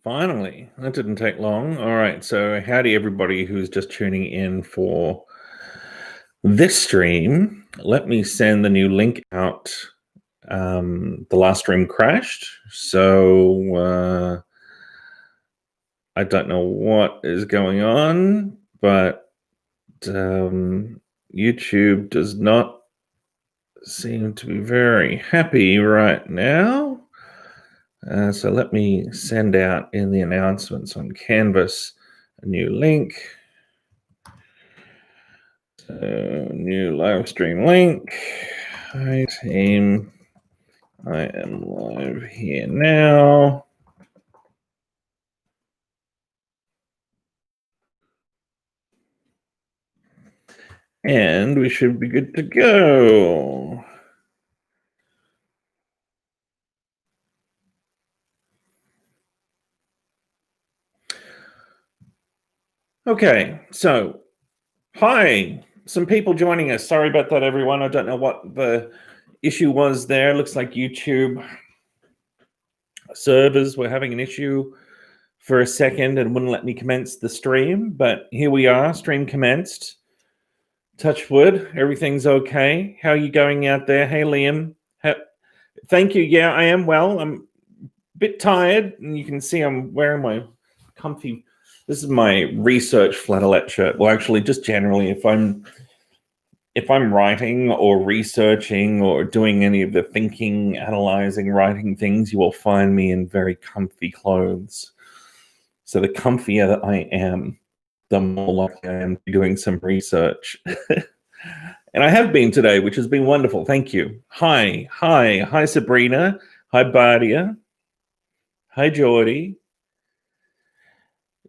Finally, that didn't take long. All right, so howdy everybody who's just tuning in for this stream. Let me send the new link out. The last stream crashed, so I don't know what is going on, but YouTube does not seem to be very happy right now. So let me send out in the announcements on Canvas a new link. New live stream link. Hi team, I am live here now. And we should be good to go. Okay, so hi, some people joining us. Sorry about that, everyone. I don't know what the issue was there. Looks like YouTube servers were having an issue for a second and wouldn't let me commence the stream, but here we are, stream commenced. Touch wood, everything's okay. How are you going out there? Hey, Liam. Thank you. Yeah, I am well. I'm a bit tired, and you can see I'm wearing my comfy. This is my research flannelette shirt. Well, actually, just generally, if I'm writing or researching or doing any of the thinking, analyzing, writing things, you will find me in very comfy clothes. So the comfier that I am, the more likely I am to be doing some research. And I have been today, which has been wonderful. Thank you. Hi, Sabrina. Hi, Badia. Hi, Geordie.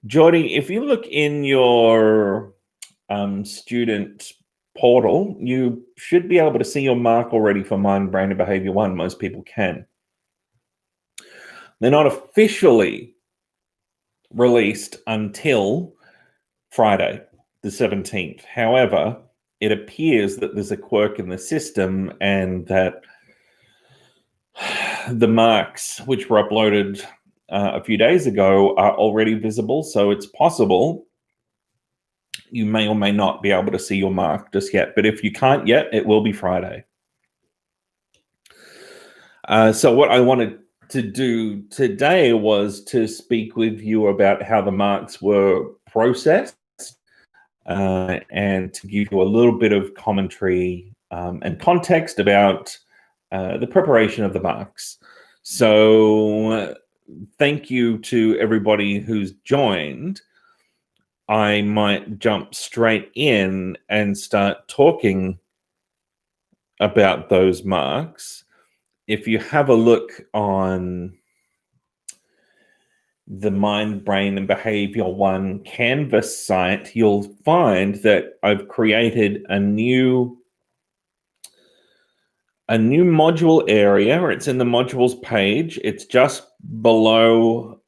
Geordie, if you look in your student portal, you should be able to see your mark already for Mind, Brain, and Behavior 1. Most people can. They're not officially released until Friday, the 17th. However, it appears that there's a quirk in the system and that the marks which were uploaded a few days ago are already visible. So it's possible you may or may not be able to see your mark just yet. But if you can't yet, it will be Friday. So what I wanted to do today was to speak with you about how the marks were processed and to give you a little bit of commentary and context about the preparation of the marks. So thank you to everybody who's joined. I might jump straight in and start talking about those marks. If you have a look on the Mind, Brain, and Behavior 1 Canvas site, you'll find that I've created a new module area. It's in the modules page. It's just below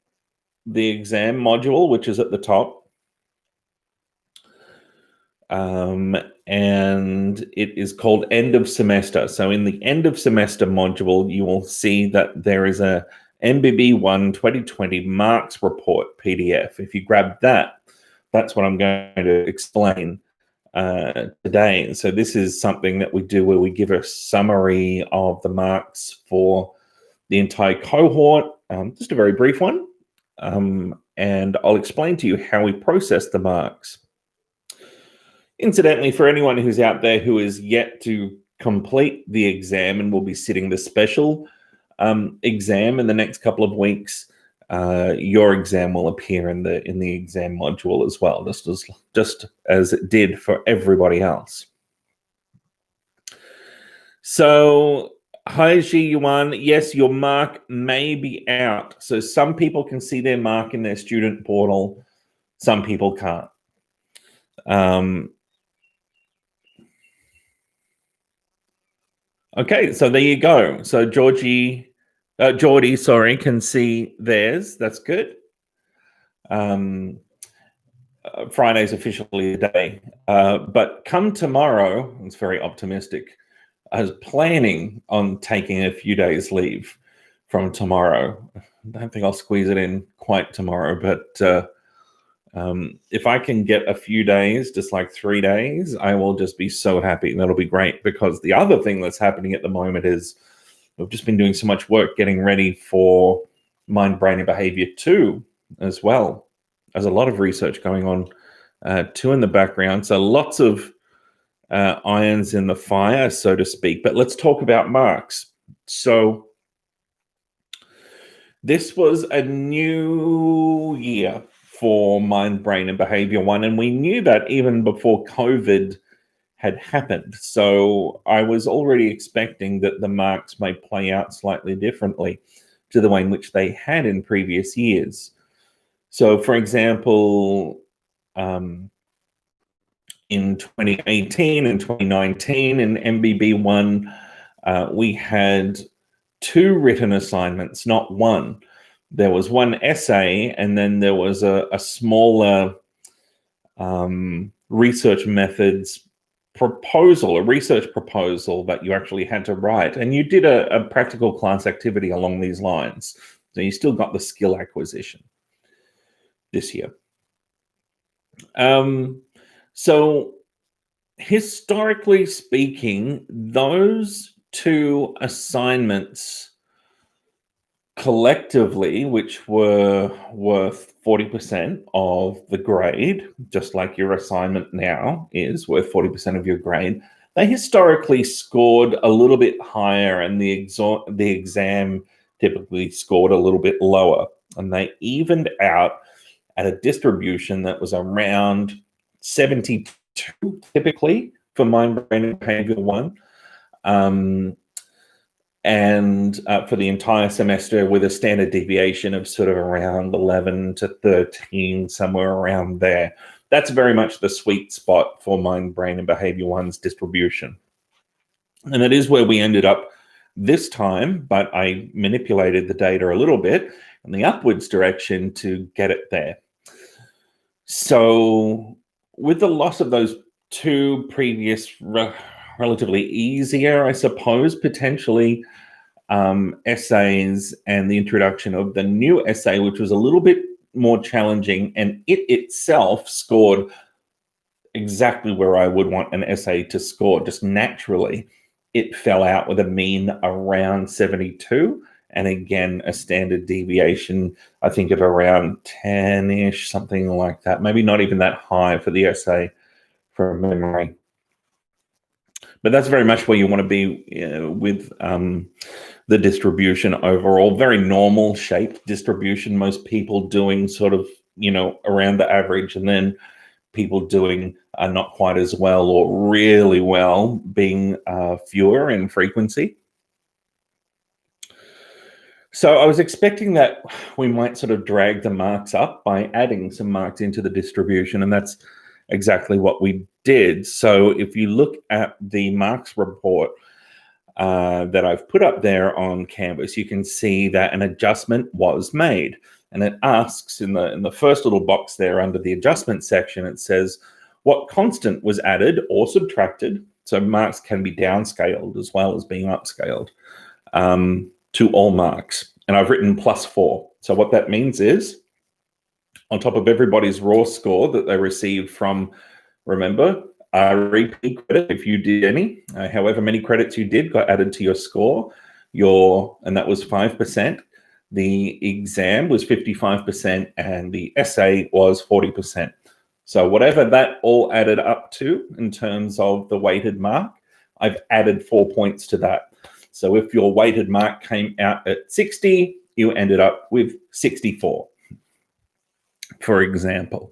the exam module, which is at the top. And it is called End of Semester. So in the End of Semester module, you will see that there is a MBB1 2020 Marks Report PDF. If you grab that, that's what I'm going to explain today. So this is something that we do where we give a summary of the marks for the entire cohort, just a very brief one. And I'll explain to you how we process the marks. Incidentally, for anyone who's out there who is yet to complete the exam and will be sitting the special exam in the next couple of weeks, your exam will appear in the exam module as well, just as it did for everybody else. So, hi Ji Yuan, yes, your mark may be out. So some people can see their mark in their student portal, some people can't. Okay, so there you go. So Geordie, sorry, can see theirs. That's good. Friday's officially the day. But come tomorrow, it's very optimistic. I was planning on taking a few days leave from tomorrow. don't think I'll squeeze it in quite tomorrow, but if I can get a few days, just like 3 days, I will just be so happy, and that'll be great. Because the other thing that's happening at the moment is we've just been doing so much work getting ready for Mind, Brain, and Behavior 2 as well. There's a lot of research going on too in the background. So lots of irons in the fire, so to speak. But let's talk about marks. So this was a new year for Mind, Brain, and Behavior 1, and we knew that even before COVID had happened. So I was already expecting that the marks may play out slightly differently to the way in which they had in previous years. So, for example, in 2018 and 2019 in MBB1, we had 2 written assignments, not 1. There was 1 essay, and then there was a smaller research methods proposal, a research proposal that you actually had to write. And you did a practical class activity along these lines. So you still got the skill acquisition this year. So historically speaking, those 2 assignments collectively, which were worth 40% of the grade, just like your assignment now is worth 40% of your grade, they historically scored a little bit higher, and the exam typically scored a little bit lower. And they evened out at a distribution that was around 72 typically for Mind, Brain, and Behavior 1. And for the entire semester, with a standard deviation of sort of around 11 to 13, somewhere around there. That's very much the sweet spot for Mind, Brain, and Behavior 1's distribution. And it is where we ended up this time, but I manipulated the data a little bit in the upwards direction to get it there. So with the loss of those 2 previous relatively easier, I suppose, potentially essays, and the introduction of the new essay, which was a little bit more challenging, and it itself scored exactly where I would want an essay to score. Just naturally, it fell out with a mean around 72, and again, a standard deviation, I think, of around 10-ish, something like that. Maybe not even that high for the essay from memory. But that's very much where you want to be with the distribution overall. Very normal shaped distribution. Most people doing sort of, around the average, and then people doing not quite as well or really well, being fewer in frequency. So I was expecting that we might sort of drag the marks up by adding some marks into the distribution, and that's exactly what we did. So if you look at the marks report that I've put up there on Canvas, you can see that an adjustment was made. And it asks in the first little box there under the adjustment section, it says what constant was added or subtracted. So marks can be downscaled as well as being upscaled to all marks. And I've written +4. So what that means is, on top of everybody's raw score that they received from, remember, repeat credit, if you did any, however many credits you did got added to your score, and that was 5%. The exam was 55%, and the essay was 40%. So whatever that all added up to in terms of the weighted mark, I've added 4 points to that. So if your weighted mark came out at 60, you ended up with 64, for example.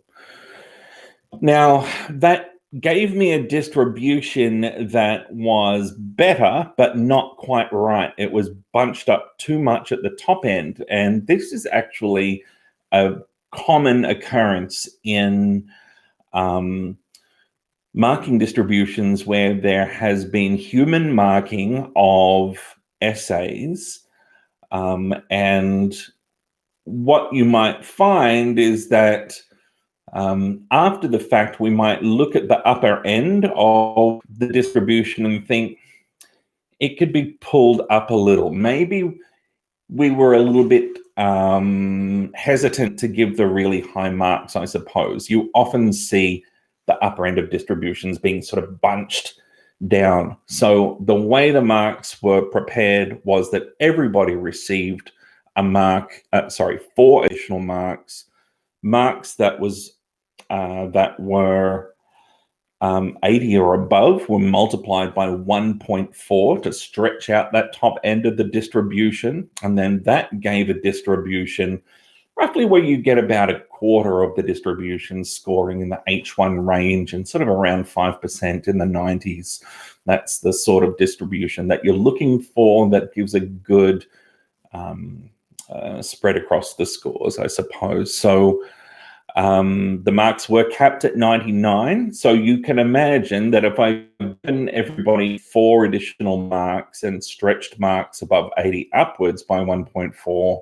Now, that gave me a distribution that was better, but not quite right. It was bunched up too much at the top end. And this is actually a common occurrence in marking distributions where there has been human marking of essays. And what you might find is that after the fact, we might look at the upper end of the distribution and think it could be pulled up a little. Maybe we were a little bit hesitant to give the really high marks, I suppose. You often see the upper end of distributions being sort of bunched down. So the way the marks were prepared was that everybody received a mark, 4 additional marks that were 80 or above were multiplied by 1.4 to stretch out that top end of the distribution. And then that gave a distribution roughly where you get about a quarter of the distribution scoring in the H1 range and sort of around 5% in the 90s. That's the sort of distribution that you're looking for that gives a good spread across the scores, I suppose. So the marks were capped at 99. So you can imagine that if I've given everybody 4 additional marks and stretched marks above 80 upwards by 1.4,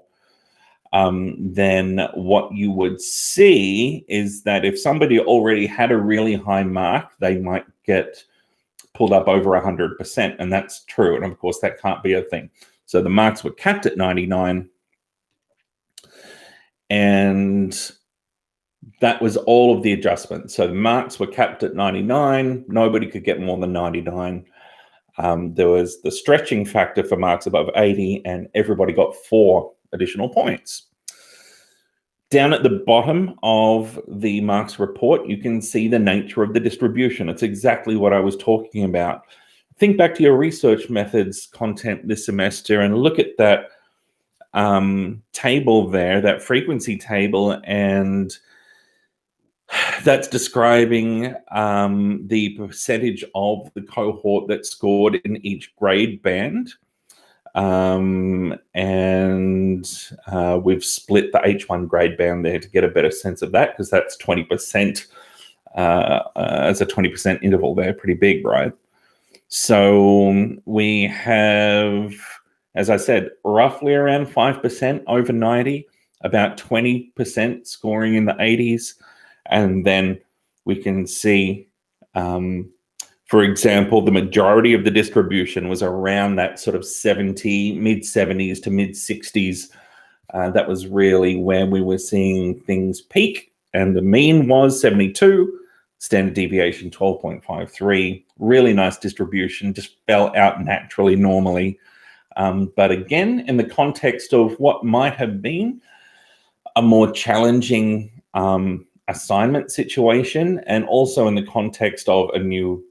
then what you would see is that if somebody already had a really high mark, they might get pulled up over 100%. And that's true. And of course, that can't be a thing. So the marks were capped at 99. And that was all of the adjustments. So the marks were capped at 99. Nobody could get more than 99. There was the stretching factor for marks above 80, and everybody got 4 additional points. Down at the bottom of the marks report, you can see the nature of the distribution. It's exactly what I was talking about. Think back to your research methods content this semester and look at that table there, that frequency table, and that's describing the percentage of the cohort that scored in each grade band. And we've split the H1 grade band there to get a better sense of that, because that's 20% as a 20% interval there, pretty big, right? So we have, as I said, roughly around 5% over 90, about 20% scoring in the 80s. And then we can see, for example, the majority of the distribution was around that sort of mid-70s to mid-60s. That was really where we were seeing things peak. And the mean was 72, standard deviation 12.53. Really nice distribution, just fell out naturally, normally. But again, in the context of what might have been a more challenging assignment situation, and also in the context of a new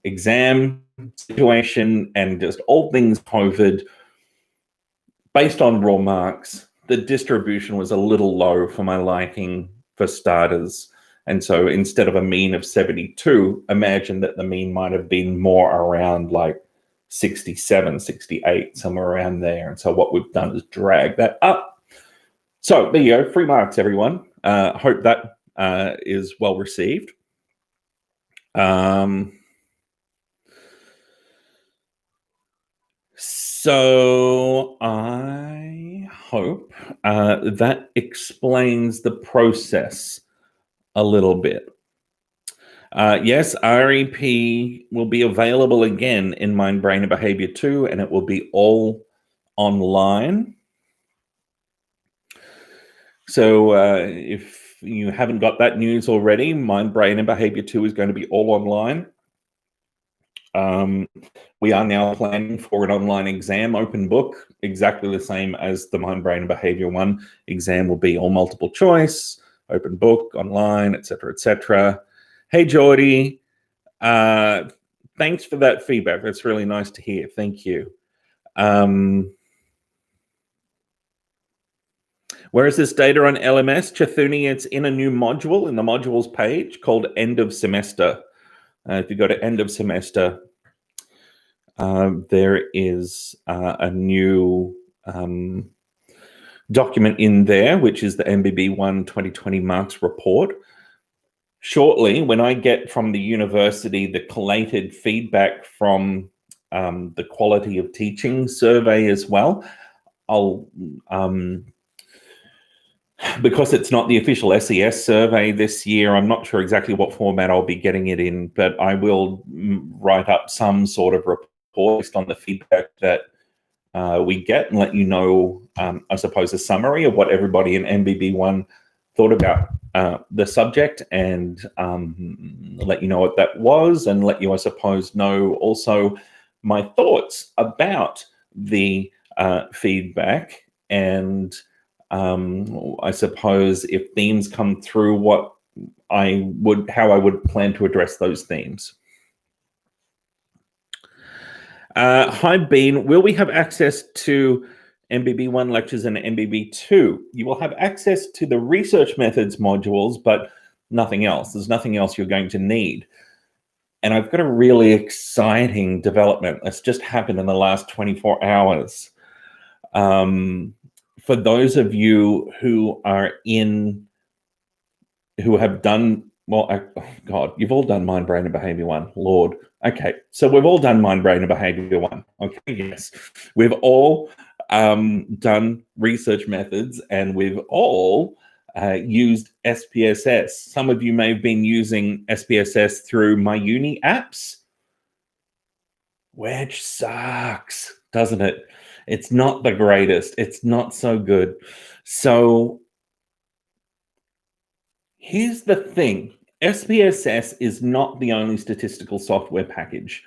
exam situation and just all things COVID, based on raw marks, the distribution was a little low for my liking for starters. And so instead of a mean of 72, imagine that the mean might have been more around like 67, 68, somewhere around there. And so what we've done is drag that up. So there you go, 3 marks, everyone. Hope that is well received. So I hope that explains the process a little bit. Yes, REP will be available again in Mind, Brain, and Behavior 2, and it will be all online. So if you haven't got that news already, Mind, Brain, and Behavior 2 is going to be all online. We are now planning for an online exam, open book, exactly the same as the Mind, Brain, and Behavior 1. Exam will be all multiple choice, open book, online, etc., etc. Hey, Geordie, thanks for that feedback. That's really nice to hear. Thank you. Where is this data on LMS? Chathuni, it's in a new module in the modules page called End of Semester. If you go to End of Semester, there is a new document in there, which is the MBB1 2020 marks report. Shortly, when I get from the university the collated feedback from the quality of teaching survey as well, I'll because it's not the official SES survey this year, I'm not sure exactly what format I'll be getting it in, but I will write up some sort of report based on the feedback that we get and let you know I suppose, a summary of what everybody in MBB1 thought about the subject, and let you know what that was, and let you, I suppose, know also my thoughts about the feedback, and I suppose if themes come through, how I would plan to address those themes. Hi, Bean. Will we have access to MBB1 lectures and MBB2? You will have access to the research methods modules, but nothing else. There's nothing else you're going to need. And I've got a really exciting development that's just happened in the last 24 hours. For those of you who have done, well, oh God, you've all done Mind, Brain, and Behavior 1. Lord. Okay, so we've all done Mind, Brain, and Behavior 1. Okay, yes. We've all done research methods, and we've all used SPSS. Some of you may have been using SPSS through my uni apps, which sucks, doesn't it? It's not the greatest. It's not so good. So here's the thing. SPSS is not the only statistical software package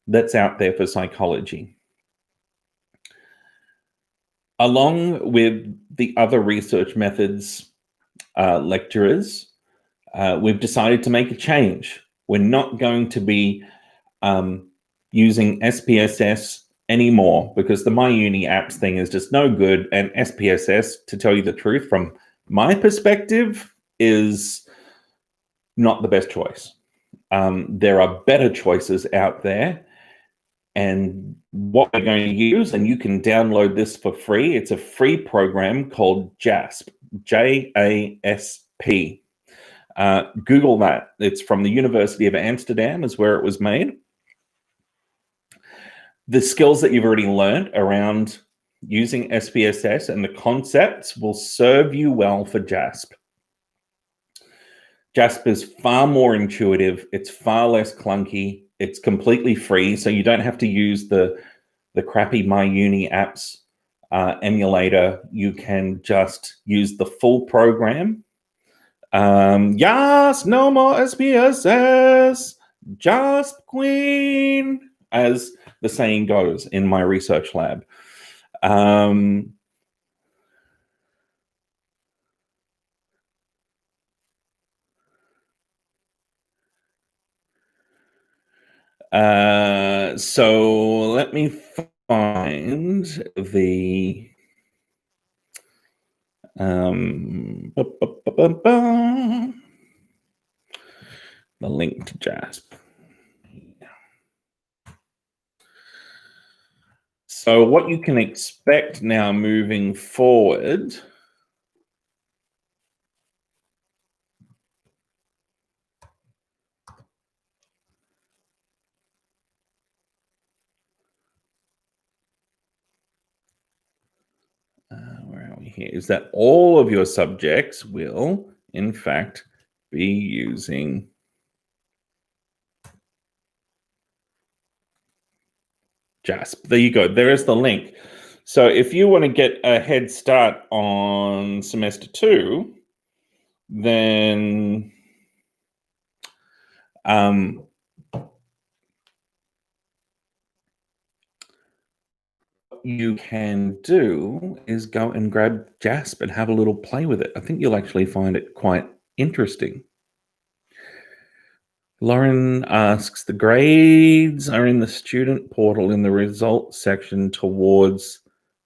that's out there for psychology. Along with the other research methods lecturers, we've decided to make a change. We're not going to be using SPSS anymore because the MyUni apps thing is just no good. And SPSS, to tell you the truth, from my perspective, is not the best choice. There are better choices out there. And what we're going to use, and you can download this for free, it's a free program called JASP, J-A-S-P. Google that. It's from the University of Amsterdam is where it was made. The skills that you've already learned around using SPSS and the concepts will serve you well for JASP. JASP is far more intuitive. It's far less clunky. It's completely free, so you don't have to use the crappy MyUni apps emulator. You can just use the full program. Yes, no more SPSS. JASP queen, as the saying goes in my research lab. So let me find the link to JASP. So what you can expect now moving forward where are we here, is that all of your subjects will, in fact, be using JASP. There you go. There is the link. So if you want to get a head start on semester 2, then you can do is go and grab JASP and have a little play with it. I think you'll actually find it quite interesting. Lauren asks, the grades are in the student portal in the results section towards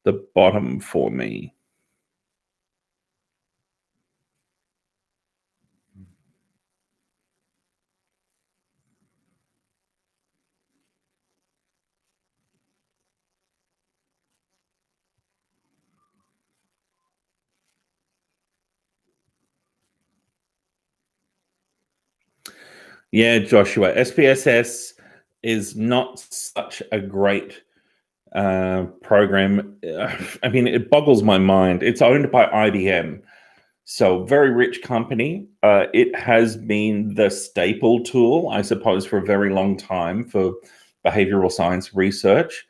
the bottom for me. Yeah, Joshua, SPSS is not such a great program. I mean, it boggles my mind. It's owned by IBM, so very rich company. It has been the staple tool, I suppose, for a very long time for behavioral science research.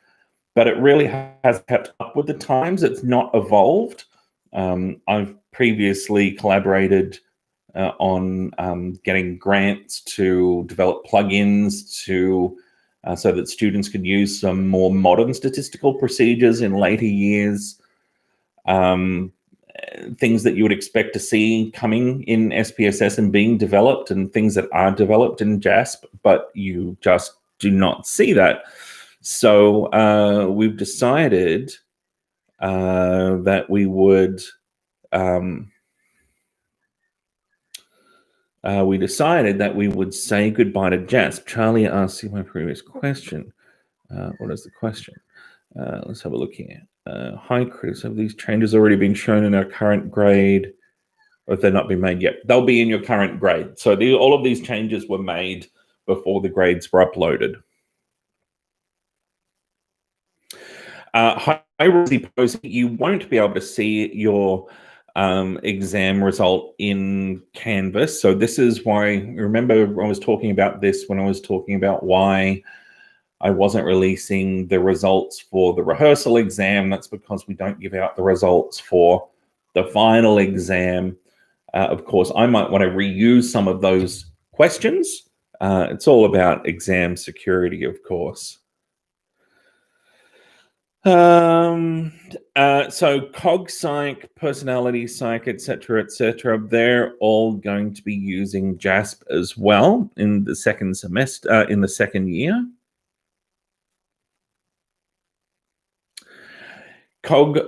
but it really has kept up with the times. It's not evolved. I've previously collaborated on getting grants to develop plugins to so that students could use some more modern statistical procedures in later years. Things that you would expect to see coming in SPSS and being developed, and things that are developed in JASP, but you just do not see that. So we've decided that we would say goodbye to JASP. Charlie asked you my previous question. What is the question? Let's have a look here. Hi, Chris. Have these changes already been shown in our current grade, or if they're not been made yet? They'll be in your current grade. So all of these changes were made before the grades were uploaded. Hi, Rosie Posey. You won't be able to see your exam result in Canvas. So this is why, remember I was talking about this when I was talking about why I wasn't releasing the results for the rehearsal exam. That's because we don't give out the results for the final exam. Of course, I might want to reuse some of those questions. It's all about exam security, of course. So cog psych, personality psych, etc., they're all going to be using JASP as well in the second semester, in the second year.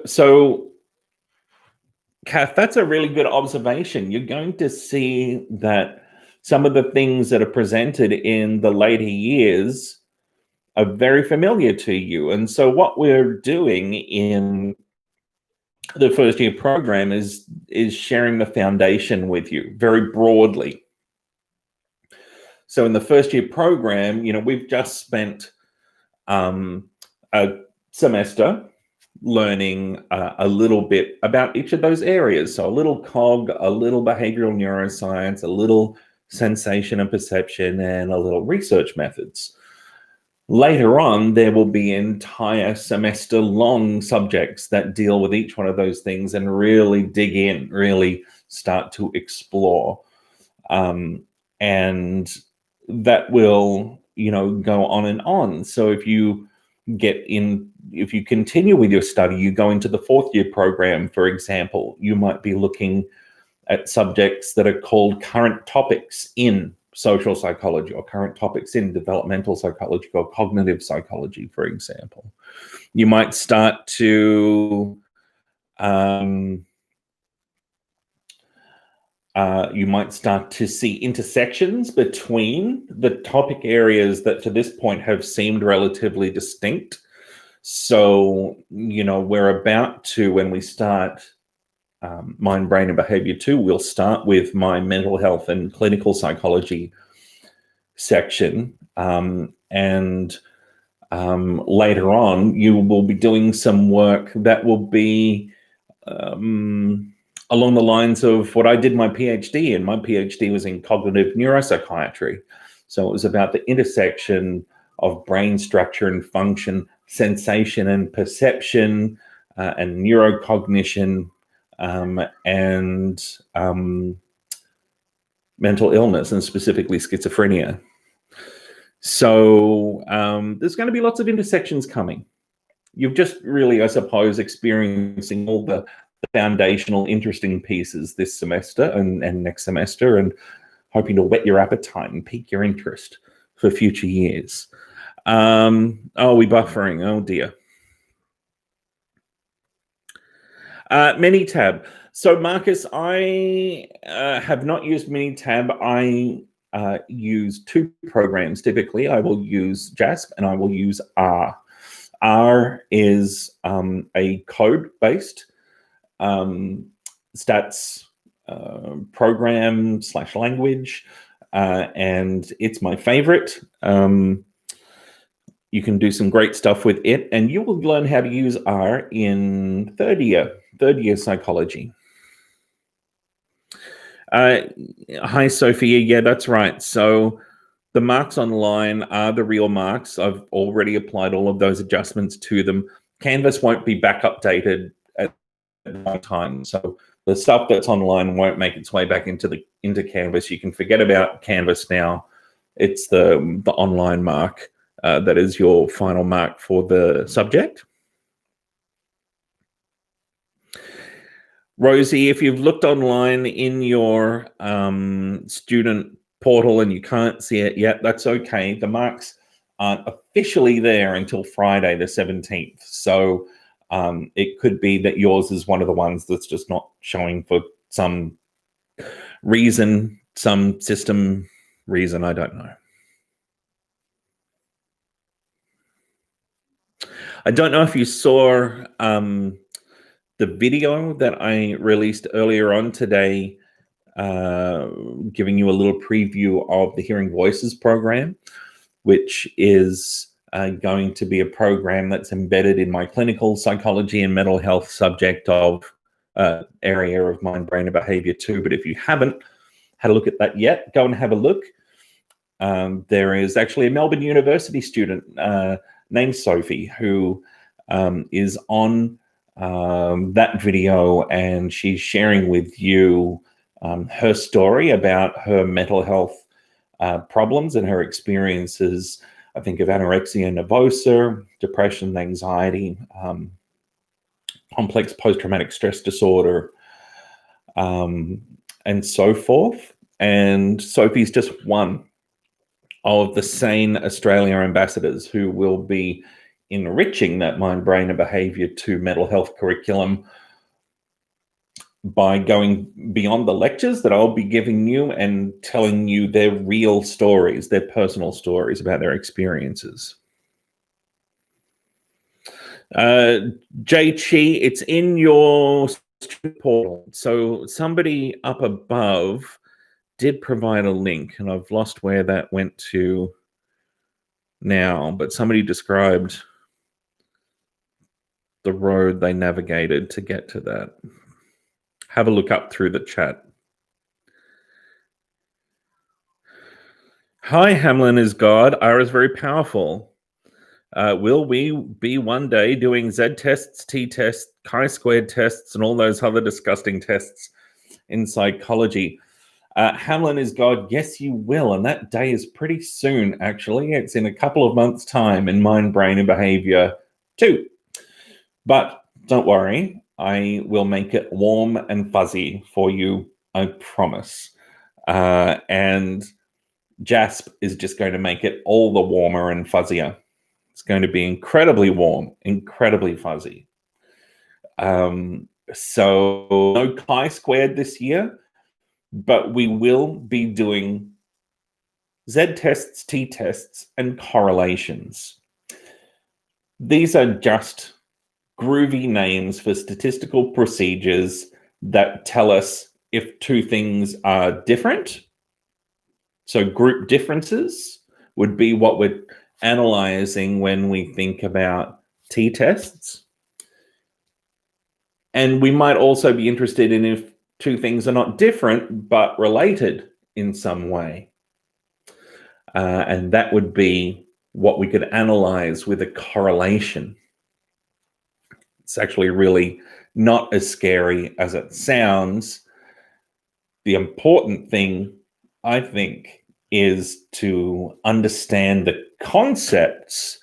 So Kath, that's a really good observation. You're going to see that some of the things that are presented in the later years are very familiar to you. And so what we're doing in the first year program is sharing the foundation with you very broadly. So in the first year program, we've just spent a semester learning a little bit about each of those areas. So a little cog, a little behavioral neuroscience, a little sensation and perception, and a little research methods. Later on, there will be entire semester-long subjects that deal with each one of those things and really dig in, really start to explore. And that will, go on and on. So if you continue with your study, you go into the fourth year program, for example, you might be looking at subjects that are called current topics in social psychology, or current topics in developmental psychology or cognitive psychology, for example. You might start to see intersections between the topic areas that to this point have seemed relatively distinct. So, we're about to, when we start Mind, Brain and Behavior 2, we'll start with my mental health and clinical psychology section. And later on, you will be doing some work that will be along the lines of what I did my PhD in. My PhD was in cognitive neuropsychiatry. So it was about the intersection of brain structure and function, sensation and perception, and neurocognition, and mental illness, and specifically schizophrenia. So there's going to be lots of intersections coming. You've just really, I suppose, experiencing all the foundational interesting pieces this semester and next semester, and hoping to whet your appetite and pique your interest for future years. Oh, we buffering. Oh dear. Minitab. So Marcus, I have not used Minitab. I use two programs typically. I will use JASP and I will use R. R is a code-based stats program / language, and it's my favorite. You can do some great stuff with it, and you will learn how to use R in third year psychology. Hi, Sophia. Yeah, that's right. So The marks online are the real marks. I've already applied all of those adjustments to them. Canvas won't be back updated at one time, so the stuff that's online won't make its way back into Canvas. You can forget about Canvas now. It's the online mark that is your final mark for the subject. Rosie, if you've looked online in your student portal and you can't see it yet, that's okay. The marks aren't officially there until Friday the 17th. So it could be that yours is one of the ones that's just not showing for some reason, some system reason, I don't know. I don't know if you saw the video that I released earlier on today, giving you a little preview of the Hearing Voices program, which is going to be a program that's embedded in my clinical psychology and mental health subject of area of mind, brain, and behavior too. But if you haven't had a look at that yet, go and have a look. There is actually a Melbourne University student named Sophie who is on that video, and she's sharing with you her story about her mental health problems and her experiences, I think, of anorexia nervosa, depression, anxiety, complex post-traumatic stress disorder, and so forth. And Sophie's just one of the Sane Australia ambassadors who will be enriching that mind, brain, and behavior to mental health curriculum by going beyond the lectures that I'll be giving you and telling you their real stories, their personal stories about their experiences. Jay Chi, it's in your student portal. So somebody up above did provide a link, and I've lost where that went to now, but somebody described the road they navigated to get to that. Have a look up through the chat. Hi, Hamlin is God. Ira is very powerful. Will we be one day doing Z tests, T tests, chi-squared tests, and all those other disgusting tests in psychology? Hamlin is God. Yes, you will. And that day is pretty soon, actually. It's in a couple of months' time in Mind, Brain, and Behavior 2. But don't worry, I will make it warm and fuzzy for you, I promise. And JASP is just going to make it all the warmer and fuzzier. It's going to be incredibly warm, incredibly fuzzy. So no chi-squared this year, but we will be doing Z tests, T tests, and correlations. These are just groovy names for statistical procedures that tell us if two things are different. So group differences would be what we're analyzing when we think about t-tests. And we might also be interested in if two things are not different, but related in some way. And that would be what we could analyze with a correlation. It's actually really not as scary as it sounds. The important thing, I think, is to understand the concepts.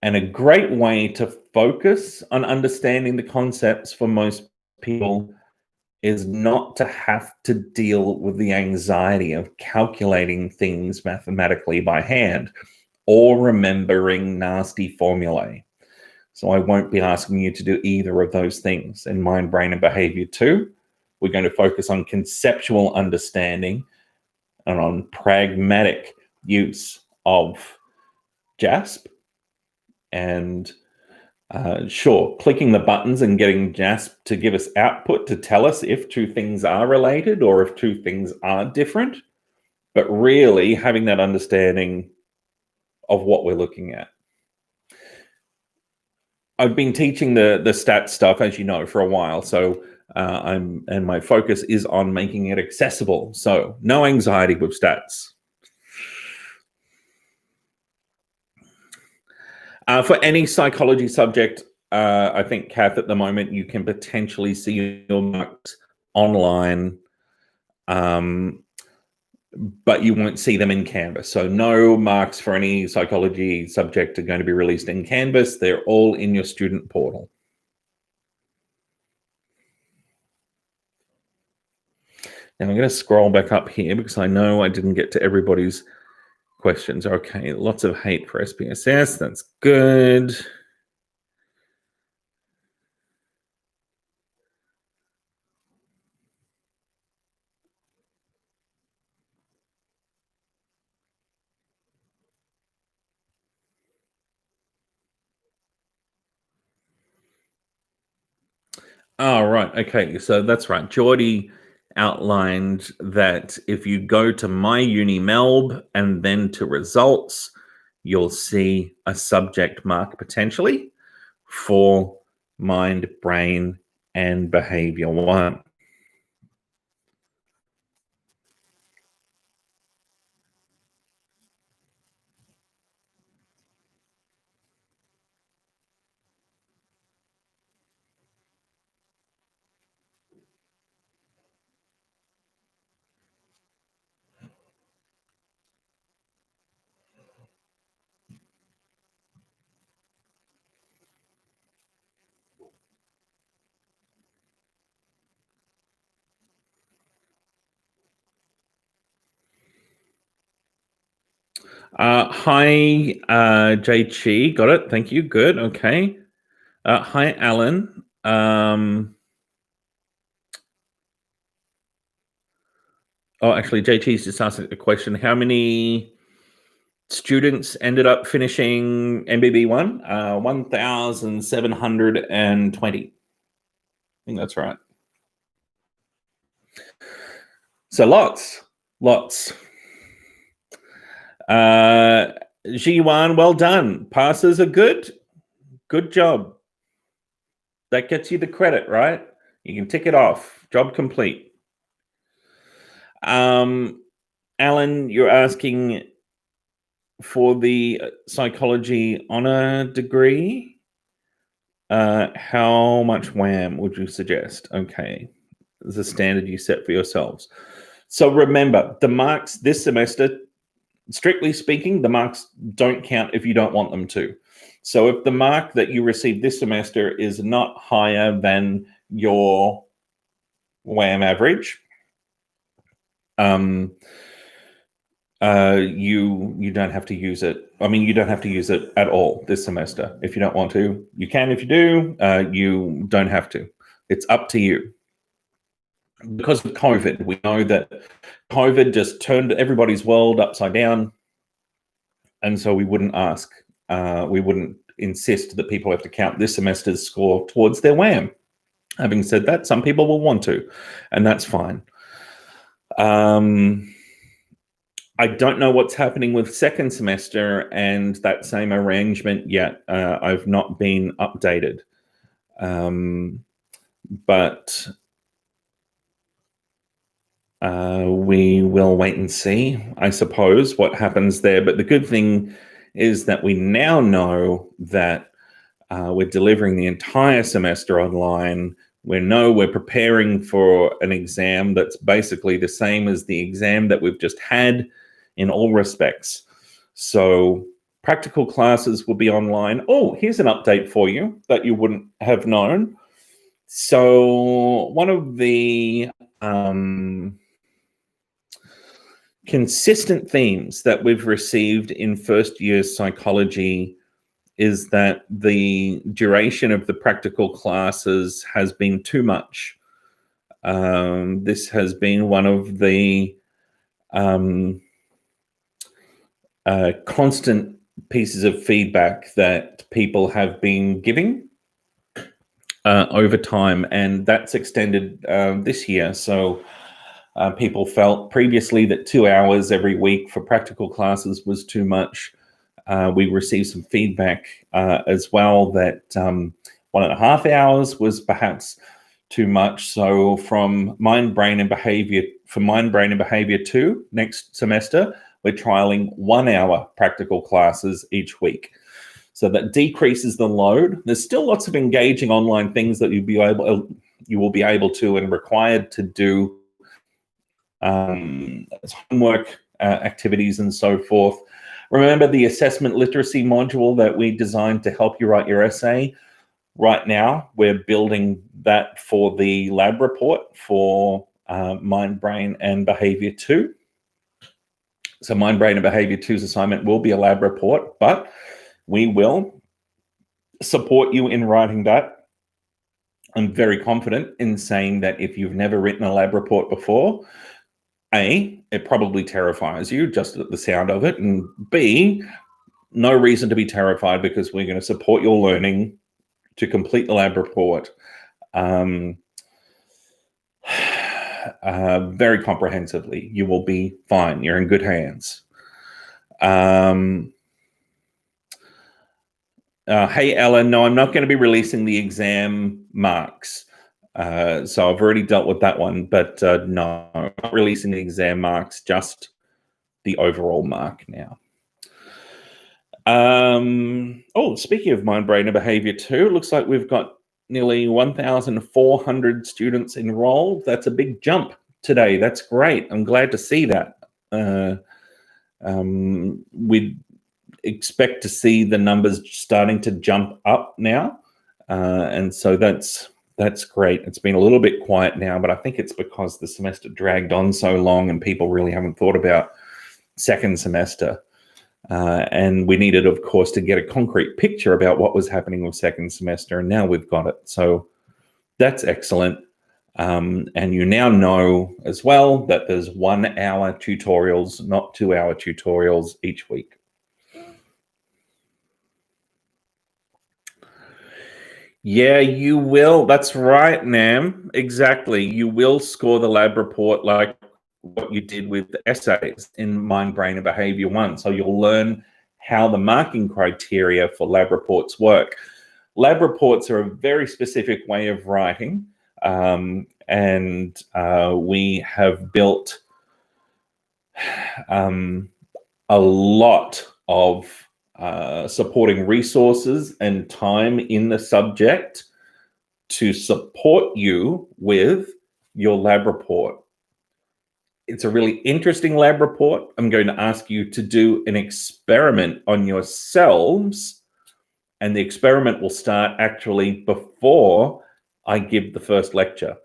And a great way to focus on understanding the concepts for most people is not to have to deal with the anxiety of calculating things mathematically by hand or remembering nasty formulae. So I won't be asking you to do either of those things in Mind, Brain, and Behavior 2. We're going to focus on conceptual understanding and on pragmatic use of JASP. And sure, clicking the buttons and getting JASP to give us output to tell us if two things are related or if two things are different, but really having that understanding of what we're looking at. I've been teaching the stats stuff, as you know, for a while, so my focus is on making it accessible. So no anxiety with stats. For any psychology subject, I think, Kath, at the moment, you can potentially see your marks online, but you won't see them in Canvas. So no marks for any psychology subject are going to be released in Canvas. They're all in your student portal. Now I'm going to scroll back up here because I know I didn't get to everybody's questions. Okay, lots of hate for SPSS. That's good. Oh, right. Okay, so that's right. Geordie outlined that if you go to My Uni Melb and then to results, you'll see a subject mark potentially for mind, brain, and behavior one. Hi, Jay Chi. Got it. Thank you. Good. Okay. Hi, Alan. Actually, Jay Chi's just asked a question. How many students ended up finishing MBB1? 1,720. I think that's right. So lots. G1, well done. Passes are good. Good job. That gets you the credit, right? You can tick it off. Job complete. Alan, you're asking for the psychology honor degree. How much WAM would you suggest? Okay. There's a standard you set for yourselves. So remember, the marks this semester, strictly speaking, the marks don't count if you don't want them to. So if the mark that you receive this semester is not higher than your WAM average, you don't have to use it. I mean, you don't have to use it at all this semester. If you don't want to, you can. If you do, you don't have to. It's up to you. Because of COVID, we know that COVID just turned everybody's world upside down. And so we wouldn't ask, we wouldn't insist that people have to count this semester's score towards their WAM. Having said that, some people will want to, and that's fine. I don't know what's happening with second semester and that same arrangement yet. I've not been updated. But we will wait and see, I suppose, what happens there. But the good thing is that we now know that we're delivering the entire semester online. We know we're preparing for an exam that's basically the same as the exam that we've just had in all respects. So practical classes will be online. Oh, here's an update for you that you wouldn't have known. So one of the consistent themes that we've received in first year psychology is that the duration of the practical classes has been too much. This has been one of the constant pieces of feedback that people have been giving over time, and that's extended this year. So people felt previously that 2 hours every week for practical classes was too much. We received some feedback as well that 1.5 hours was perhaps too much. So from Mind, Brain and Behavior, for Mind, Brain and Behavior 2 next semester, we're trialing 1 hour practical classes each week. So that decreases the load. There's still lots of engaging online things that you will be able to and required to do, as homework activities and so forth. Remember the assessment literacy module that we designed to help you write your essay? Right now, we're building that for the lab report for Mind, Brain, and Behavior 2. So Mind, Brain, and Behavior 2's assignment will be a lab report, but we will support you in writing that. I'm very confident in saying that if you've never written a lab report before, A, it probably terrifies you just at the sound of it, and B, no reason to be terrified because we're going to support your learning to complete the lab report very comprehensively. You will be fine. You're in good hands. Hey, Ellen, no, I'm not going to be releasing the exam marks. So I've already dealt with that one, but no, I'm not releasing the exam marks, just the overall mark now. Oh, speaking of Mind, Brain, and Behavior 2, it looks like we've got nearly 1,400 students enrolled. That's a big jump today. That's great. I'm glad to see that. We expect to see the numbers starting to jump up now. And so that's great. It's been a little bit quiet now, but I think it's because the semester dragged on so long and people really haven't thought about second semester. And we needed, of course, to get a concrete picture about what was happening with second semester, and now we've got it. So that's excellent. And you now know as well that there's 1 hour tutorials, not 2 hour tutorials each week. Yeah, you will. That's right, Nam. Exactly. You will score the lab report like what you did with the essays in Mind, Brain, and Behavior 1. So you'll learn how the marking criteria for lab reports work. Lab reports are a very specific way of writing, and we have built a lot of supporting resources and time in the subject to support you with your lab report. It's a really interesting lab report. I'm going to ask you to do an experiment on yourselves, and the experiment will start actually before I give the first lecture.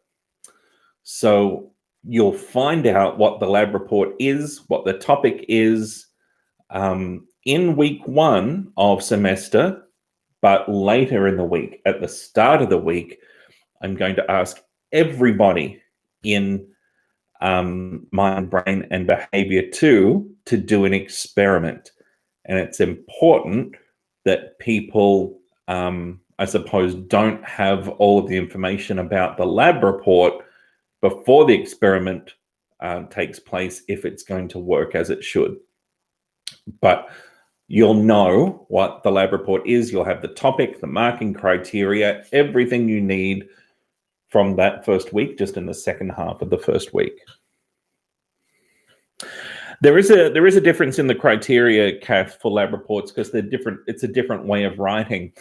So you'll find out what the lab report is, what the topic is, in week 1 of semester, but later in the week. At the start of the week, I'm going to ask everybody in Mind, Brain, and Behavior 2 to do an experiment. And it's important that people, I suppose, don't have all of the information about the lab report before the experiment takes place if it's going to work as it should. But you'll know what the lab report is. You'll have the topic, the marking criteria, everything you need from that first week, just in the second half of the first week. There is a difference in the criteria, Kath, for lab reports because they're different. It's a different way of writing.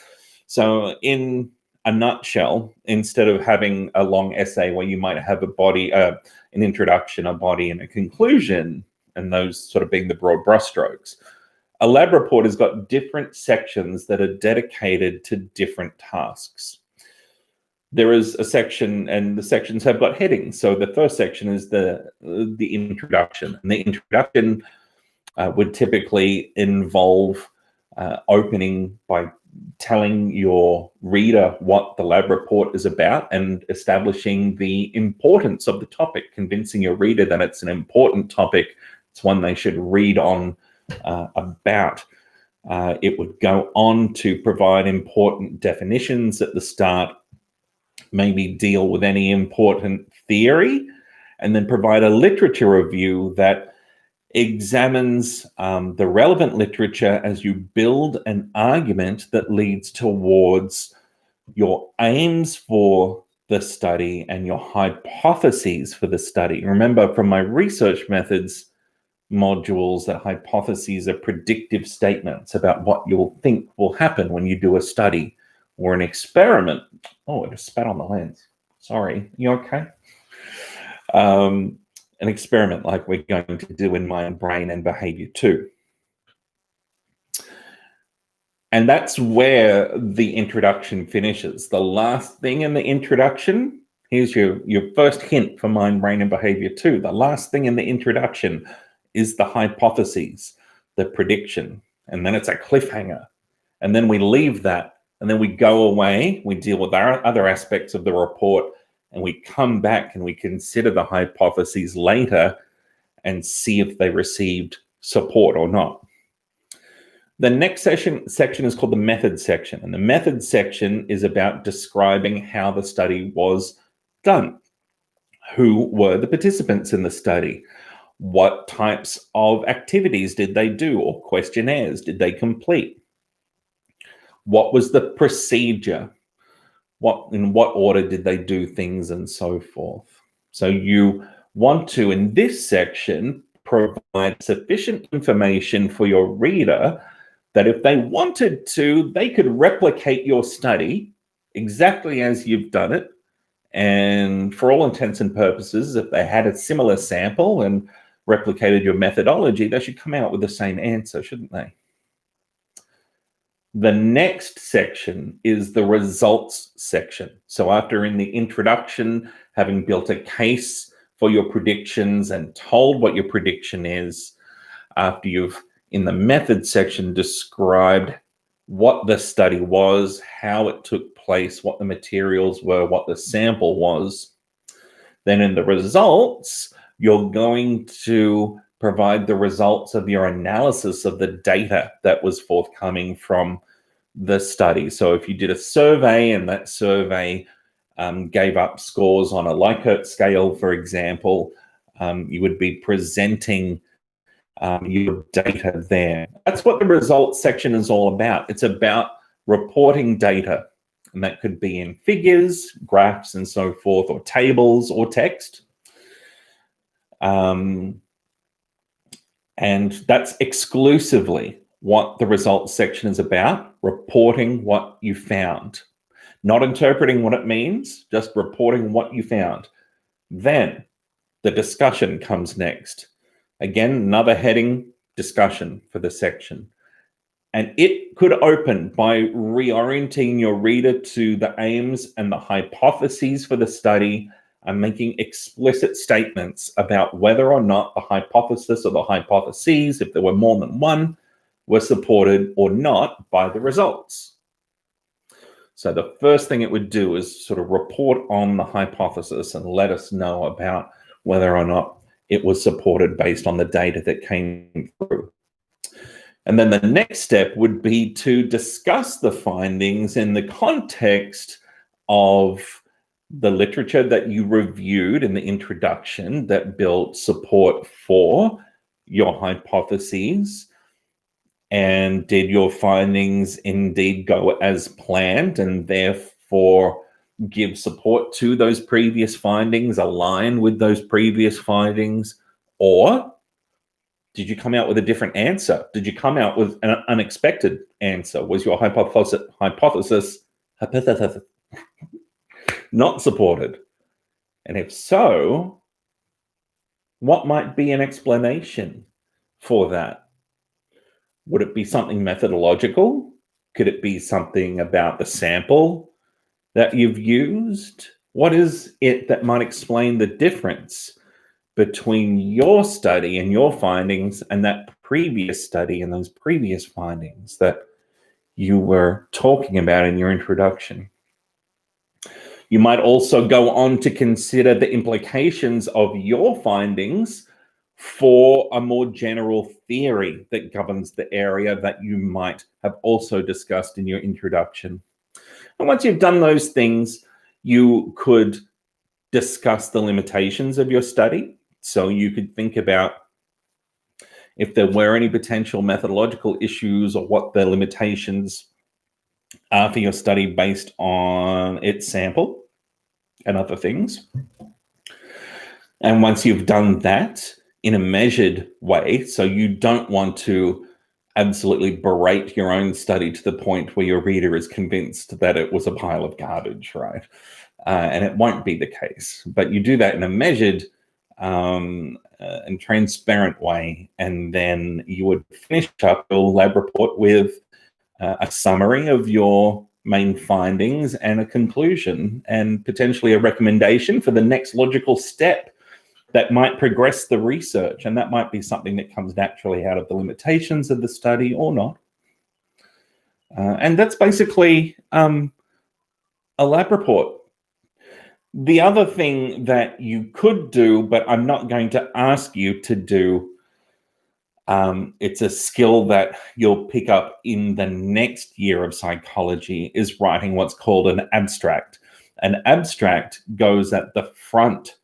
So in a nutshell, instead of having a long essay where you might have a body, an introduction, a body, and a conclusion, and those sort of being the broad brushstrokes, a lab report has got different sections that are dedicated to different tasks. There is a section, and the sections have got headings. So the first section is the introduction, and the introduction would typically involve opening by telling your reader what the lab report is about and establishing the importance of the topic, convincing your reader that it's an important topic, it's one they should read on about. It would go on to provide important definitions at the start, maybe deal with any important theory, and then provide a literature review that examines the relevant literature as you build an argument that leads towards your aims for the study and your hypotheses for the study. Remember, from my research methods, modules that hypotheses are predictive statements about what you'll think will happen when you do a study or an experiment. Oh, I just spat on the lens. Sorry, you okay? An experiment like we're going to do in Mind, Brain, and Behavior 2. And that's where the introduction finishes. The last thing in the introduction, here's your first hint for Mind, Brain, and Behavior 2. The last thing in the introduction is the hypotheses, the prediction, and then it's a cliffhanger. And then we leave that, and then we go away, we deal with our other aspects of the report, and we come back and we consider the hypotheses later and see if they received support or not. The next section is called the method section, and the method section is about describing how the study was done. Who were the participants in the study? What types of activities did they do, or questionnaires did they complete? What was the procedure? In what order did they do things, and so forth? So you want to, in this section, provide sufficient information for your reader that if they wanted to, they could replicate your study exactly as you've done it. And for all intents and purposes, if they had a similar sample and replicated your methodology, they should come out with the same answer, shouldn't they? The next section is the results section. So after in the introduction, having built a case for your predictions and told what your prediction is, after you've in the method section described what the study was, how it took place, what the materials were, what the sample was, then in the results, you're going to provide the results of your analysis of the data that was forthcoming from the study. So if you did a survey and that survey gave up scores on a Likert scale, for example, you would be presenting your data there. That's what the results section is all about. It's about reporting data, and that could be in figures, graphs, and so forth, or tables or text. And that's exclusively what the results section is about, reporting what you found. Not interpreting what it means, just reporting what you found. Then the discussion comes next. Again, another heading, discussion for the section. And it could open by reorienting your reader to the aims and the hypotheses for the study and making explicit statements about whether or not the hypothesis or the hypotheses, if there were more than one, were supported or not by the results. So the first thing it would do is sort of report on the hypothesis and let us know about whether or not it was supported based on the data that came through. And then the next step would be to discuss the findings in the context of the literature that you reviewed in the introduction that built support for your hypotheses. And did your findings indeed go as planned and therefore give support to those previous findings, align with those previous findings? Or did you come out with a different answer? Did you come out with an unexpected answer? Was your hypothesis not supported? And if so, what might be an explanation for that? Would it be something methodological? Could it be something about the sample that you've used? What is it that might explain the difference between your study and your findings and that previous study and those previous findings that you were talking about in your introduction? You might also go on to consider the implications of your findings for a more general theory that governs the area that you might have also discussed in your introduction. And once you've done those things, you could discuss the limitations of your study. So you could think about if there were any potential methodological issues or what the limitations are for your study based on its sample and other things. And once you've done that, in a measured way. So you don't want to absolutely berate your own study to the point where your reader is convinced that it was a pile of garbage, right? And it won't be the case. But you do that in a measured and transparent way, and then you would finish up your lab report with a summary of your main findings and a conclusion, and potentially a recommendation for the next logical step that might progress the research. And that might be something that comes naturally out of the limitations of the study or not. And that's basically a lab report. The other thing that you could do, but I'm not going to ask you to do, it's a skill that you'll pick up in the next year of psychology, is writing what's called an abstract. An abstract goes at the front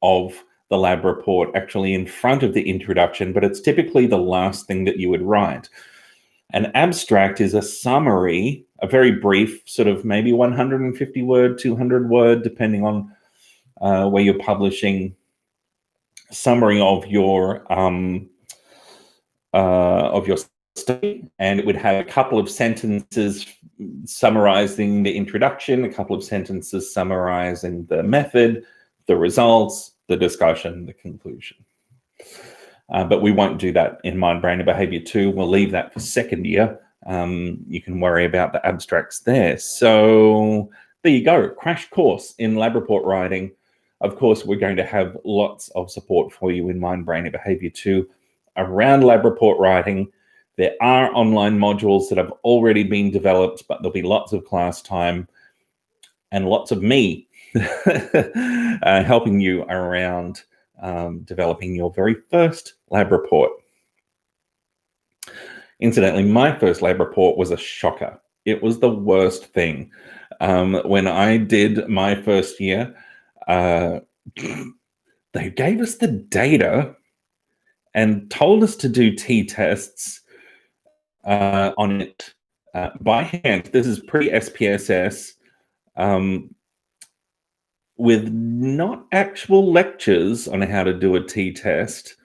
of the lab report, actually in front of the introduction, but it's typically the last thing that you would write. An abstract is a summary, a very brief, sort of maybe 150 word, 200 word, depending on where you're publishing, summary of your study, and it would have a couple of sentences summarizing the introduction, a couple of sentences summarizing the method, the results, the discussion, the conclusion. But we won't do that in Mind, Brain and Behavior 2. We'll leave that for second year. You can worry about the abstracts there. So there you go, crash course in lab report writing. Of course, we're going to have lots of support for you in Mind, Brain and Behavior 2 around lab report writing. There are online modules that have already been developed, but there'll be lots of class time and lots of me helping you around developing your very first lab report. Incidentally, my first lab report was a shocker. It was the worst thing. When I did my first year, they gave us the data and told us to do t-tests on it by hand. This is pre-SPSS, with not actual lectures on how to do a t-test,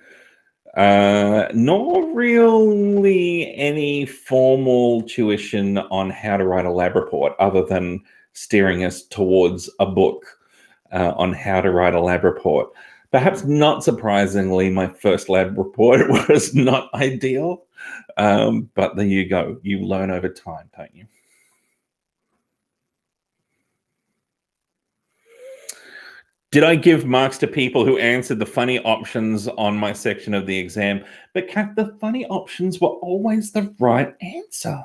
nor really any formal tuition on how to write a lab report, other than steering us towards a book on how to write a lab report. Perhaps not surprisingly, my first lab report was not ideal, but there you go. You learn over time, don't you? Did I give marks to people who answered the funny options on my section of the exam? But Kat, the funny options were always the right answer.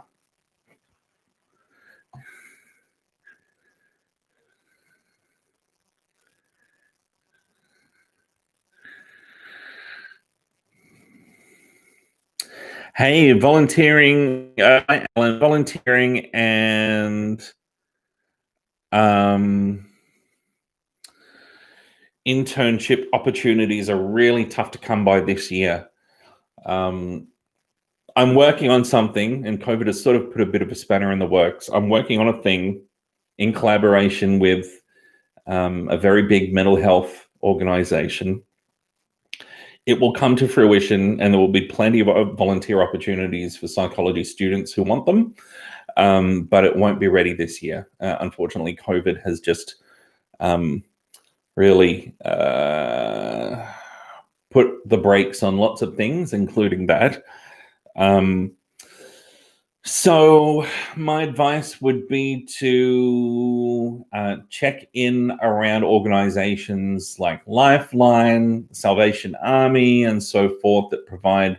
Hey, volunteering, Alan, volunteering and internship opportunities are really tough to come by this year. I'm working on something, and COVID has sort of put a bit of a spanner in the works. I'm working on a thing in collaboration with a very big mental health organization. It will come to fruition, and there will be plenty of volunteer opportunities for psychology students who want them, but it won't be ready this year. Unfortunately, COVID has just really put the brakes on lots of things, including that. So my advice would be to check in around organizations like Lifeline, Salvation Army, and so forth that provide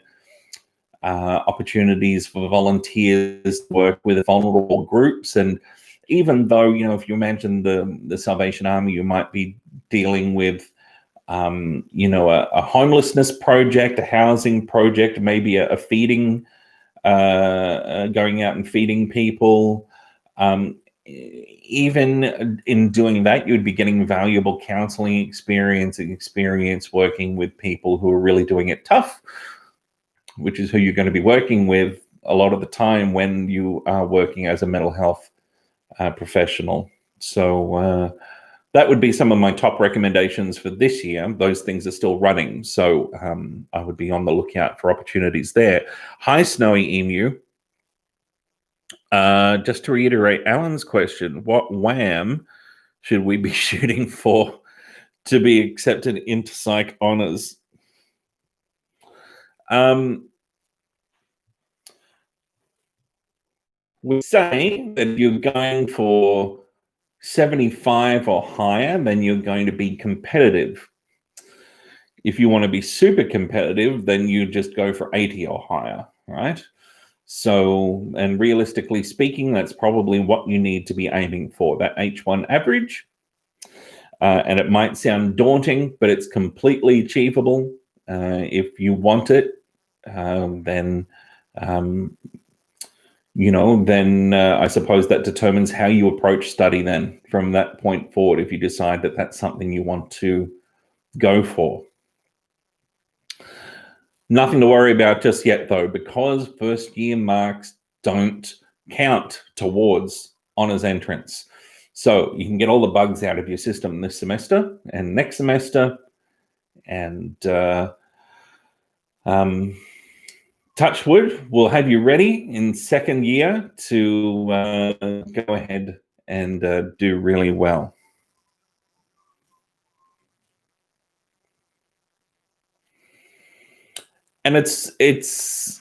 opportunities for volunteers to work with vulnerable groups. And even though, you know, if you imagine the Salvation Army, you might be dealing with, you know, a homelessness project, a housing project, maybe a feeding, going out and feeding people. Even in doing that, you'd be getting valuable counseling experience working with people who are really doing it tough, which is who you're going to be working with a lot of the time when you are working as a mental health professional. So that would be some of my top recommendations for this year. Those things are still running, so I would be on the lookout for opportunities there. Hi, Snowy Emu. Just to reiterate Alan's question, what WAM should we be shooting for to be accepted into Psych Honours? We say that if you're going for 75 or higher, then you're going to be competitive. If you want to be super competitive, then you just go for 80 or higher, right? So, and realistically speaking, that's probably what you need to be aiming for, that H1 average. And it might sound daunting, but it's completely achievable. If you want it, then I suppose that determines how you approach study then from that point forward, if you decide that that's something you want to go for. Nothing to worry about just yet, though, because first year marks don't count towards honours entrance. So you can get all the bugs out of your system this semester and next semester, and touch wood, we'll have you ready in second year to go ahead and do really well. And it's always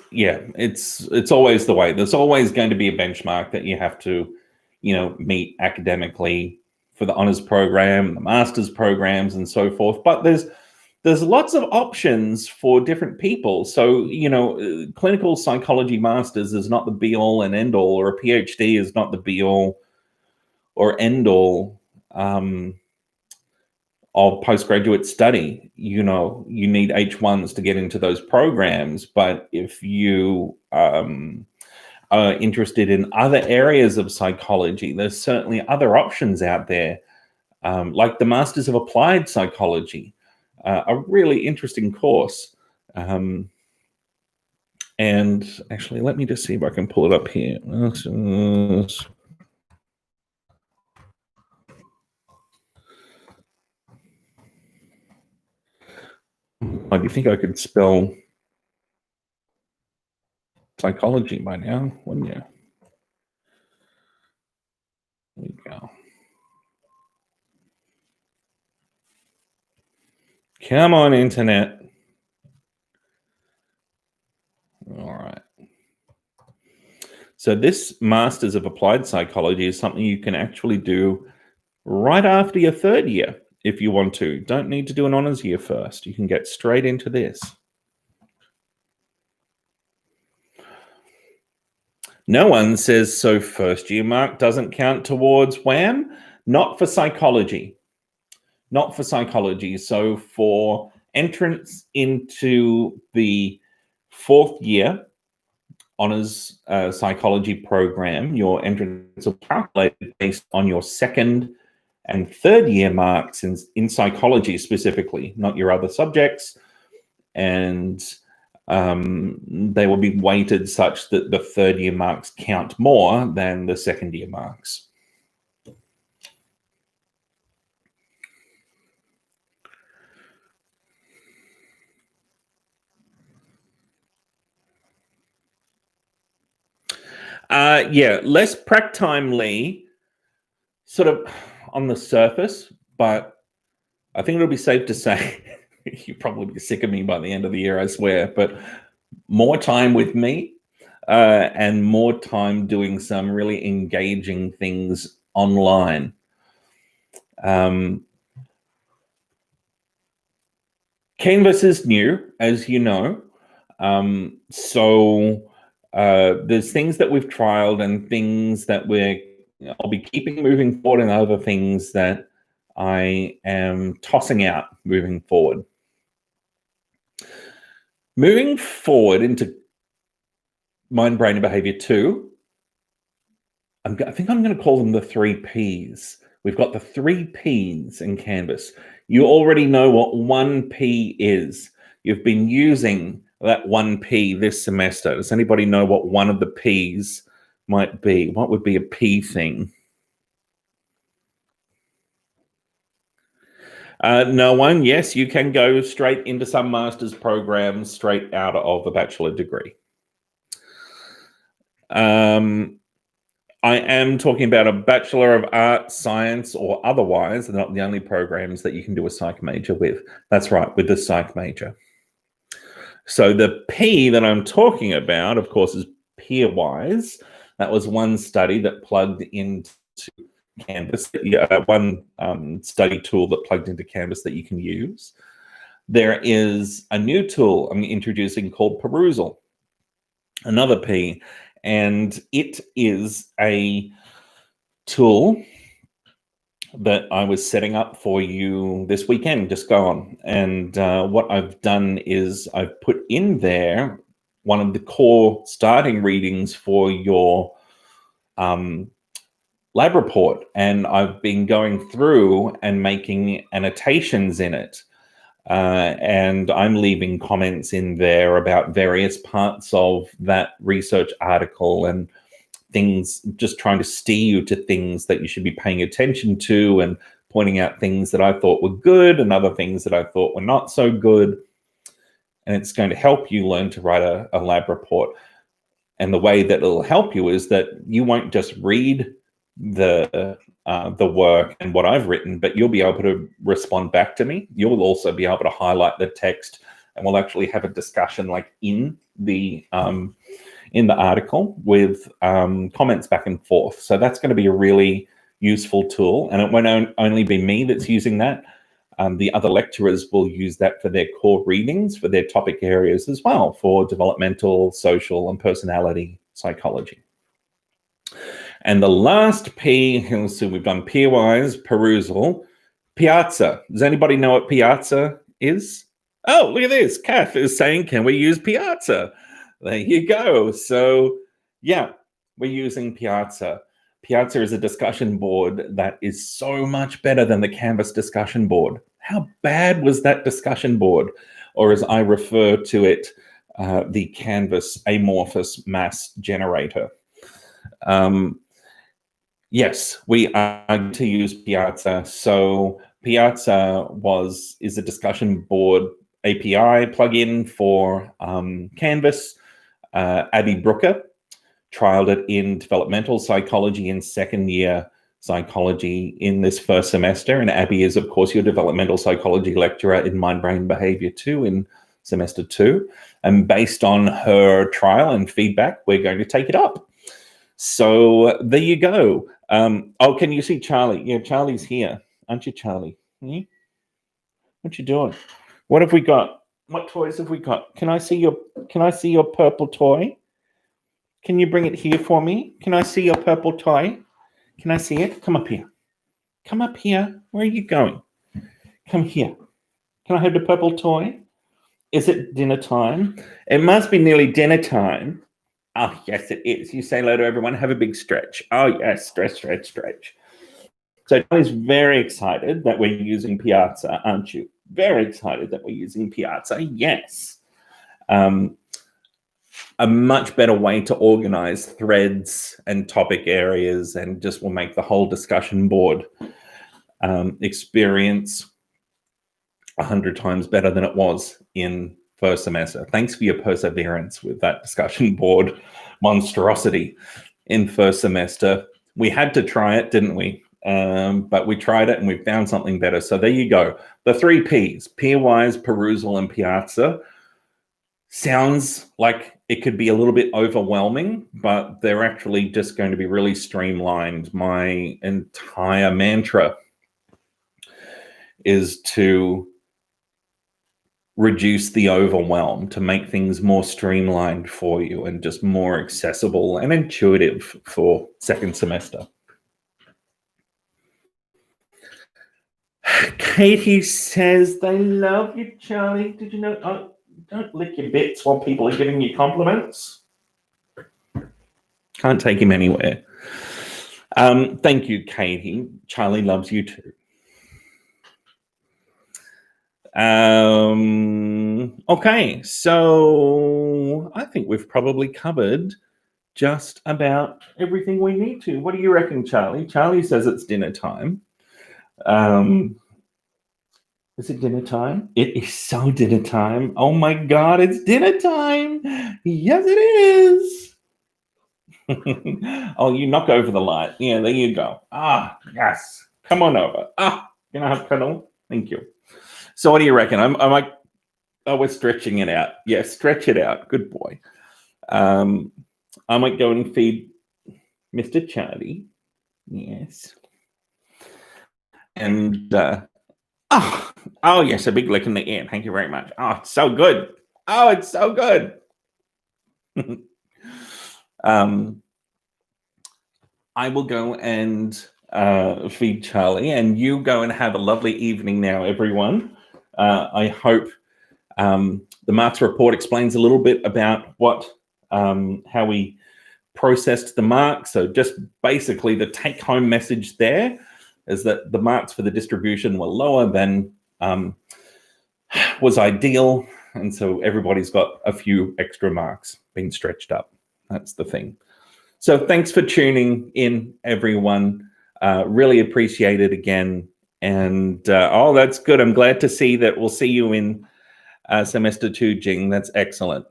the way. There's always going to be a benchmark that you have to, meet academically for the honors program, the master's programs, and so forth. But there's lots of options for different people. So, clinical psychology masters is not the be all and end all, or a PhD is not the be all or end all of postgraduate study. You need H1s to get into those programs. But if you are interested in other areas of psychology, there's certainly other options out there, like the Masters of Applied Psychology, a really interesting course. And actually, let me just see if I can pull it up here. Do you think I could spell psychology by now, wouldn't you? There you go. Come on, internet. All right. So this Masters of Applied Psychology is something you can actually do right after your third year if you want to. Don't need to do an honors year first. You can get straight into this. No one says so first year mark doesn't count towards WAM. Not for psychology. Not for psychology. So for entrance into the fourth year honors psychology program, your entrance will be calculated based on your second and third year marks in psychology specifically, not your other subjects. And they will be weighted such that the third year marks count more than the second year marks. Less prac time, Lee, sort of on the surface, but I think it'll be safe to say you'll probably be sick of me by the end of the year, I swear, but more time with me and more time doing some really engaging things online. Canvas is new, as you know. So there's things that we've trialed and things that I'll be keeping moving forward, and other things that I am tossing out moving forward. Moving forward into Mind, Brain, and Behavior 2, I think I'm going to call them the 3 Ps. We've got the 3 Ps in Canvas. You already know what 1 P is. You've been using that 1 P this semester. Does anybody know what one of the Ps might be? What would be a P thing? No one. Yes, you can go straight into some master's programs straight out of a bachelor degree. I am talking about a Bachelor of Arts, Science, or otherwise. They're not the only programs that you can do a psych major with. That's right, with the psych major. So the P that I'm talking about, of course, is Peerwise. That was one study that plugged into Canvas, one study tool that plugged into Canvas that you can use. There is a new tool I'm introducing called Perusal, another P, and it is a tool that I was setting up for you this weekend, just gone. And what I've done is I've put in there one of the core starting readings for your lab report. And I've been going through and making annotations in it. And I'm leaving comments in there about various parts of that research article and things, just trying to steer you to things that you should be paying attention to and pointing out things that I thought were good and other things that I thought were not so good. And it's going to help you learn to write a lab report. And the way that it'll help you is that you won't just read the work and what I've written, but you'll be able to respond back to me. You'll also be able to highlight the text, and we'll actually have a discussion like in the article with comments back and forth. So that's going to be a really useful tool, and it won't only be me that's using that. The other lecturers will use that for their core readings, for their topic areas as well, for developmental, social, and personality psychology. And the last P, so we've done Peerwise, Perusal, Piazza. Does anybody know what Piazza is? Oh, look at this. Kath is saying, can we use Piazza? There you go. So, yeah, we're using Piazza. Piazza is a discussion board that is so much better than the Canvas discussion board. How bad was that discussion board? Or as I refer to it, the Canvas amorphous mass generator. Yes, we are going to use Piazza. So Piazza is a discussion board API plugin for Canvas. Abby Brooker trialed it in developmental psychology and second year psychology in this first semester. And Abby is, of course, your developmental psychology lecturer in Mind, Brain, Behavior 2 in semester 2. And based on her trial and feedback, we're going to take it up. So there you go. Oh, can you see Charlie? Yeah, Charlie's here. Aren't you, Charlie? What you doing? What have we got? What toys have we got? Can I see your purple toy? Can you bring it here for me? Can I see your purple toy? Can I see it? Come up here. Come up here. Where are you going? Come here. Can I have the purple toy? Is it dinner time? It must be nearly dinner time. Oh, yes, it is. You say hello to everyone. Have a big stretch. Oh, yes, stretch, stretch, stretch. So Charlie's very excited that we're using Piazza, aren't you? Very excited that we're using Piazza. Yes. A much better way to organize threads and topic areas, and just will make the whole discussion board experience 100 times better than it was in first semester. Thanks for your perseverance with that discussion board monstrosity in first semester. We had to try it, didn't we? But we tried it and we found something better. So there you go. The 3 Ps, Peerwise, Perusal, and Piazza. Sounds like it could be a little bit overwhelming, but they're actually just going to be really streamlined. My entire mantra is to reduce the overwhelm, to make things more streamlined for you and just more accessible and intuitive for second semester. Katie says they love you, Charlie. Did you know? Oh, don't lick your bits while people are giving you compliments. Can't take him anywhere. Thank you, Katie. Charlie loves you too. Okay, so I think we've probably covered just about everything we need to. What do you reckon, Charlie? Charlie says it's dinner time. Is it dinner time? It is so dinner time. Oh my God, it's dinner time. Yes, it is. Oh, you knock over the light. Yeah, there you go. Ah, yes. Come on over. Ah, can I have cuddle? Thank you. So what do you reckon? I might, oh, we're stretching it out. Yeah, stretch it out. Good boy. I might go and feed Mr. Charlie. Yes. And oh yes, a big lick in the ear. Thank you very much. Oh, it's so good. Oh, it's so good. I will go and feed Charlie, and you go and have a lovely evening now, everyone. I hope the Marks report explains a little bit about what how we processed the marks. So just basically the take-home message there is that the marks for the distribution were lower than was ideal, and so everybody's got a few extra marks being stretched up. That's the thing. So thanks for tuning in, everyone. Really appreciate it again. And oh, that's good. I'm glad to see that we'll see you in semester 2, Jing. That's excellent.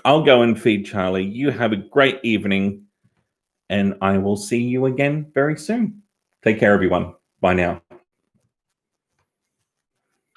I'll go and feed Charlie. You have a great evening, and I will see you again very soon. Take care, everyone. Bye now.